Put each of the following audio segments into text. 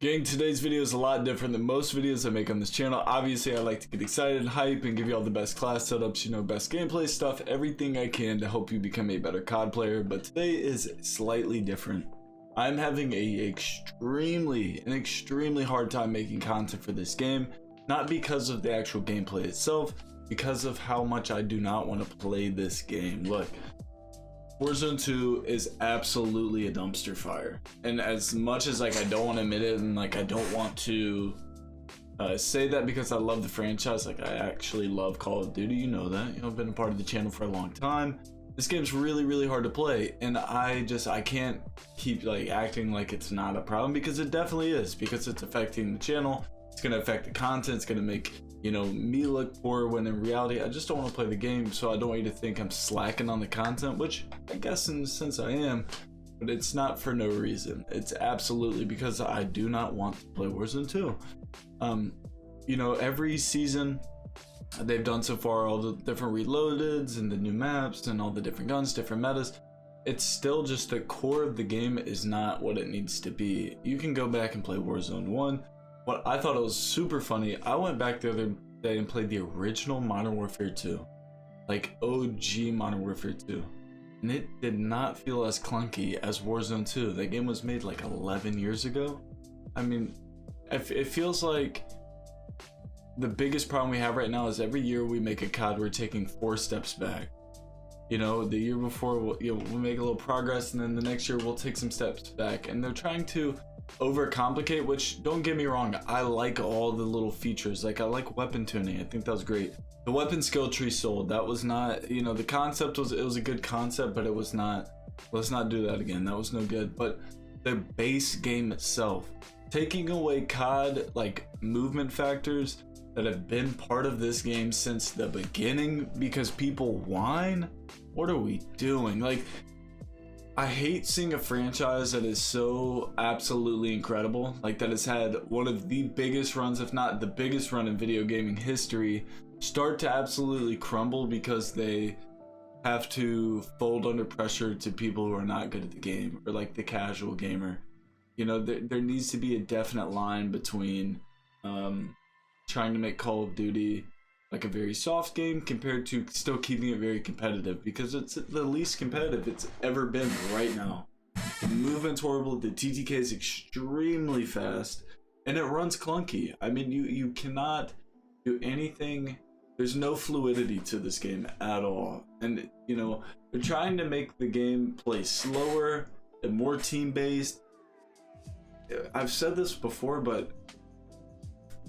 Gang, today's video is a lot different than most videos I make on this channel. Obviously, I like to get excited, hype, and give you all the best class setups, best gameplay stuff, everything I can to help you become a better COD player. But today is slightly different. I'm having an extremely hard time making content for this game, not because of the actual gameplay itself, because of how much I do not want to play this game. Look, Warzone 2 is absolutely a dumpster fire, and as much as I don't want to admit it, and I don't want to say that because I love the franchise, I actually love Call of Duty, you know that, I've been a part of the channel for a long time. This game's really hard to play, and I can't keep acting like it's not a problem, because it definitely is, because it's affecting the channel. It's gonna affect the content. It's gonna make me look poor, when in reality I just don't want to play the game. So I don't want you to think I'm slacking on the content, which I guess in a sense I am, but it's not for no reason. It's absolutely because I do not want to play Warzone 2. Every season they've done so far, all the different reloadeds and the new maps and all the different guns, different metas, it's still just the core of the game is not what it needs to be. You can go back and play Warzone 1. What I thought it was super funny, I went back the other day and played the original Modern Warfare 2, OG Modern Warfare 2, and it did not feel as clunky as Warzone 2. That game was made 11 years ago. I mean, it feels like the biggest problem we have right now is every year we make a COD, we're taking 4 steps back. The year before we'll make a little progress, and then the next year we'll take some steps back, and they're trying to overcomplicate, which, don't get me wrong, I like all the little features. I like weapon tuning. I think that was great. The weapon skill tree sold, that was not, the concept was, it was a good concept, but it was not, let's not do that again, that was no good. But the base game itself, taking away COD movement factors that have been part of this game since the beginning because people whine, what are we doing? I hate seeing a franchise that is so absolutely incredible, that has had one of the biggest runs, if not the biggest run in video gaming history, start to absolutely crumble because they have to fold under pressure to people who are not good at the game, or the casual gamer. There needs to be a definite line between trying to make Call of Duty a very soft game compared to still keeping it very competitive, because it's the least competitive it's ever been right now. The movement's horrible, the TTK is extremely fast, and it runs clunky. I mean, you cannot do anything. There's no fluidity to this game at all, and they're trying to make the game play slower and more team-based. I've said this before, but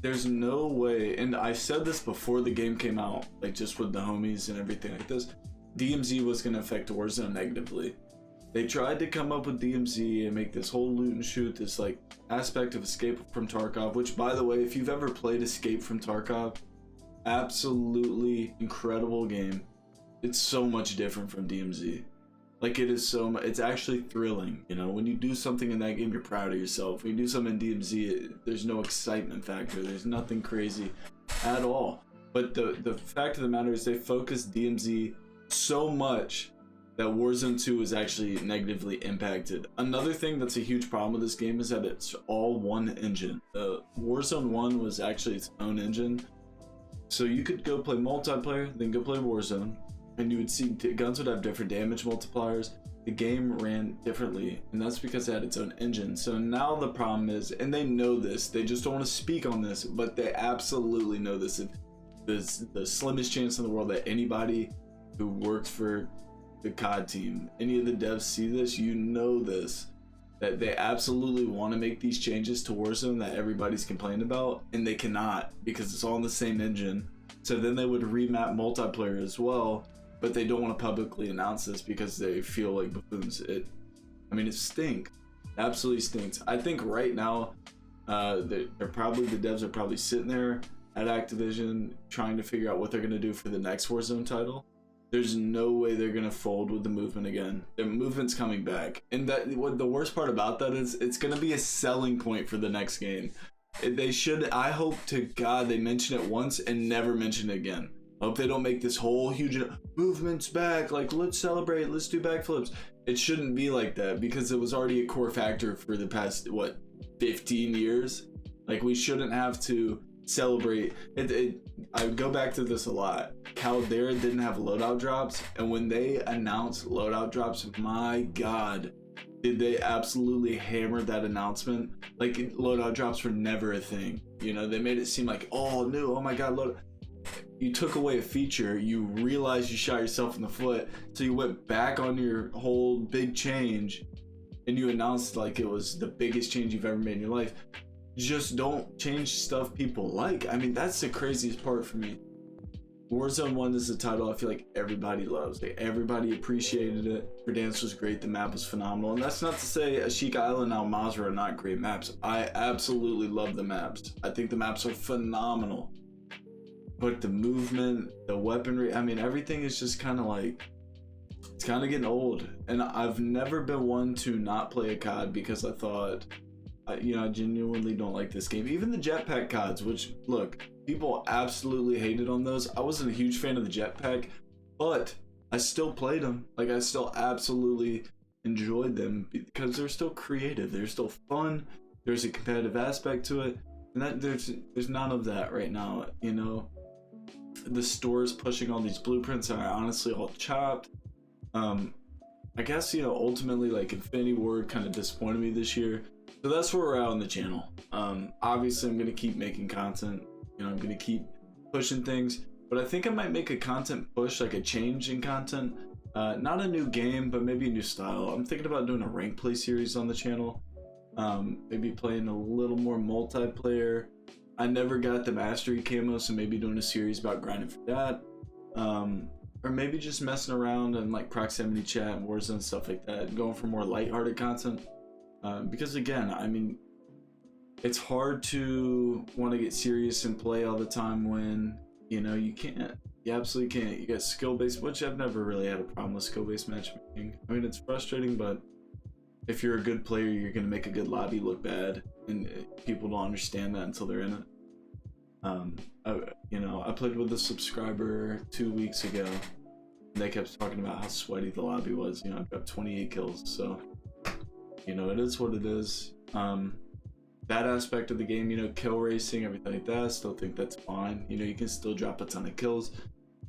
there's no way, and I said this before the game came out, just with the homies and everything like this, DMZ was going to affect Warzone negatively. They tried to come up with DMZ and make this whole loot and shoot, this aspect of Escape from Tarkov, which, by the way, if you've ever played Escape from Tarkov, absolutely incredible game. It's so much different from DMZ. It is so much, it's actually thrilling. When you do something in that game, you're proud of yourself. When you do something in DMZ, there's no excitement factor. There's nothing crazy at all. But the fact of the matter is they focused DMZ so much that Warzone 2 is actually negatively impacted. Another thing that's a huge problem with this game is that it's all one engine. Warzone 1 was actually its own engine. So you could go play multiplayer, then go play Warzone, and you would see guns would have different damage multipliers. The game ran differently, and that's because it had its own engine. So now the problem is, and they know this, they just don't want to speak on this, but they absolutely know this. If there's the slimmest chance in the world that anybody who works for the COD team, any of the devs see this, this, that they absolutely want to make these changes to Warzone that everybody's complaining about, and they cannot because it's all in the same engine. So then they would remap multiplayer as well, but they don't want to publicly announce this because they feel like buffoons. It stinks. Absolutely stinks. I think right now, the devs are probably sitting there at Activision trying to figure out what they're gonna do for the next Warzone title. There's no way they're gonna fold with the movement again. The movement's coming back, and what the worst part about that is, it's gonna be a selling point for the next game. They should. I hope to God they mention it once and never mention it again. I hope they don't make this whole huge movement's back, let's celebrate, let's do backflips. It shouldn't be like that, because it was already a core factor for the past 15 years. Like, we shouldn't have to celebrate it. I go back to this a lot. Caldera didn't have loadout drops, and when they announced loadout drops, my god, did they absolutely hammer that announcement. Like, loadout drops were never a thing, you know. They made it seem like, oh no, oh my god, loadout. You took away a feature, you realized you shot yourself in the foot, so you went back on your whole big change and you announced like it was the biggest change you've ever made in your life. Just don't change stuff people like. I mean, that's the craziest part for me. Warzone 1 is the title I feel like everybody loves. Like, everybody appreciated it. Verdansk was great, the map was phenomenal. And that's not to say Ashika Island and Al Mazrah are not great maps. I absolutely love the maps. I think the maps are phenomenal. But the movement, the weaponry, I mean, everything is just kind of like, it's kind of getting old. And I've never been one to not play a COD because I thought, you know, I genuinely don't like this game. Even the jetpack CODs, which, look, people absolutely hated on those. I wasn't a huge fan of the jetpack, but I still played them. Like, I still absolutely enjoyed them because they're still creative. They're still fun. There's a competitive aspect to it. And that there's none of that right now, you know. The stores pushing all these blueprints are honestly all chopped. I guess, you know, ultimately, like, Infinity Ward kind of disappointed me this year. So that's where we're at on the channel. Obviously, I'm going to keep making content. You know, I'm going to keep pushing things. But I think I might make a content push, like a change in content. Not a new game, but maybe a new style. I'm thinking about doing a rank play series on the channel. Maybe playing a little more multiplayer. I never got the mastery camo, so maybe doing a series about grinding for that. Or maybe just messing around and like proximity chat and Warzone and stuff like that, and going for more lighthearted content. Because again, I mean, it's hard to want to get serious and play all the time when, you know, you can't. You absolutely can't. You got skill-based, which I've never really had a problem with skill-based matchmaking. I mean, it's frustrating, but if you're a good player, you're going to make a good lobby look bad, and people don't understand that until they're in it. You know, I played with a subscriber 2 weeks ago, and they kept talking about how sweaty the lobby was. You know, I got 28 kills, so, you know, it is what it is. That aspect of the game, you know, kill racing, everything like that, I still think that's fine. You know, you can still drop a ton of kills,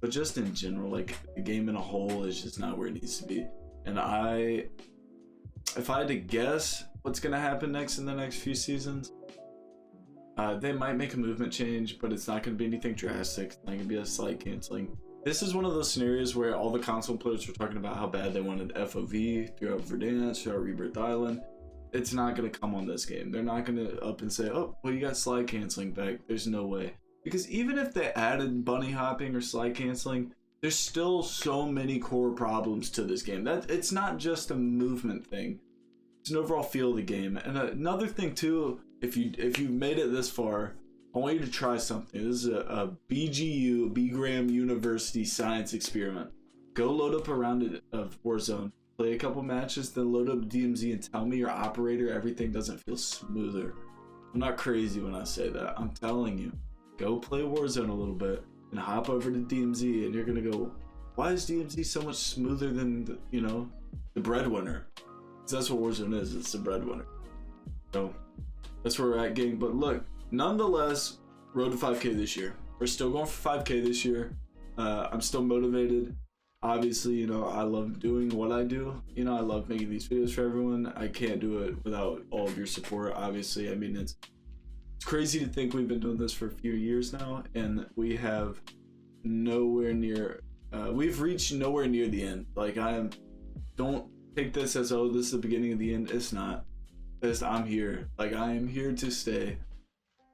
but just in general, like, the game in a whole is just not where it needs to be. And if I had to guess what's gonna happen next in the next few seasons, they might make a movement change, but it's not gonna be anything drastic. It's not gonna be a slight canceling. This is one of those scenarios where all the console players were talking about how bad they wanted FOV throughout Verdansk, throughout Rebirth Island. It's not gonna come on this game. They're not gonna up and say, oh, well, you got slide canceling back. There's no way. Because even if they added bunny hopping or slide canceling, there's still so many core problems to this game. That it's not just a movement thing. It's an overall feel of the game. And another thing too, if you made it this far, I want you to try something. This is a BGU, B-Gram University science experiment. Go load up a round of Warzone, play a couple matches, then load up DMZ and tell me your operator everything doesn't feel smoother. I'm not crazy when I say that. I'm telling you. Go play Warzone a little bit and hop over to DMZ, and you're gonna go, why is DMZ so much smoother than the, you know, the breadwinner? Because that's what Warzone is. It's the breadwinner. So that's where we're at, gang. But look, nonetheless, road to 5K this year. We're still going for 5K this year. I'm still motivated. Obviously, you know, I love doing what I do. You know, I love making these videos for everyone. I can't do it without all of your support, obviously. I mean, it's crazy to think we've been doing this for a few years now, and we have nowhere near, we've reached nowhere near the end. Like, don't take this as, oh, this is the beginning of the end. It's not. I'm here. Like, I am here to stay,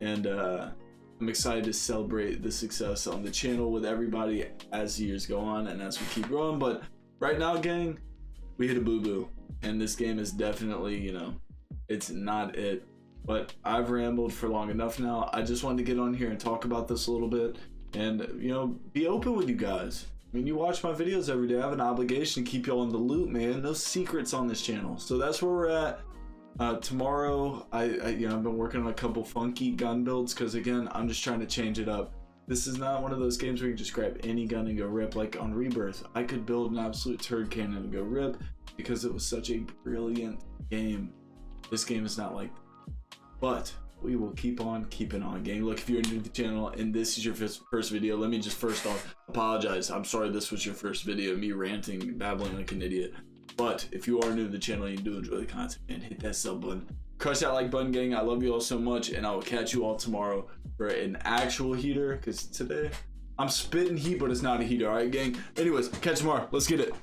and I'm excited to celebrate the success on the channel with everybody as the years go on and as we keep growing. But right now, gang, we hit a boo-boo, and this game is definitely, you know, it's not it. But I've rambled for long enough now. I just wanted to get on here and talk about this a little bit, and, you know, be open with you guys. I mean, you watch my videos every day. I have an obligation to keep y'all in the loop, man. No secrets on this channel. So that's where we're at. Tomorrow, you know, I've been working on a couple funky gun builds because, again, I'm just trying to change it up. This is not one of those games where you can just grab any gun and go rip. Like on Rebirth, I could build an absolute turd cannon and go rip because it was such a brilliant game. This game is not like that. but we will keep on keeping on, gang. Look, if you're new to the channel and this is your first video, let me just first off apologize. I'm sorry this was your first video, me ranting, babbling like an idiot. But if you are new to the channel and you do enjoy the content, man, hit that sub button. Crush that like button, gang. I love you all so much, and I will catch you all tomorrow for an actual heater, because today I'm spitting heat, but it's not a heater. All right, gang? Anyways, catch you tomorrow. Let's get it.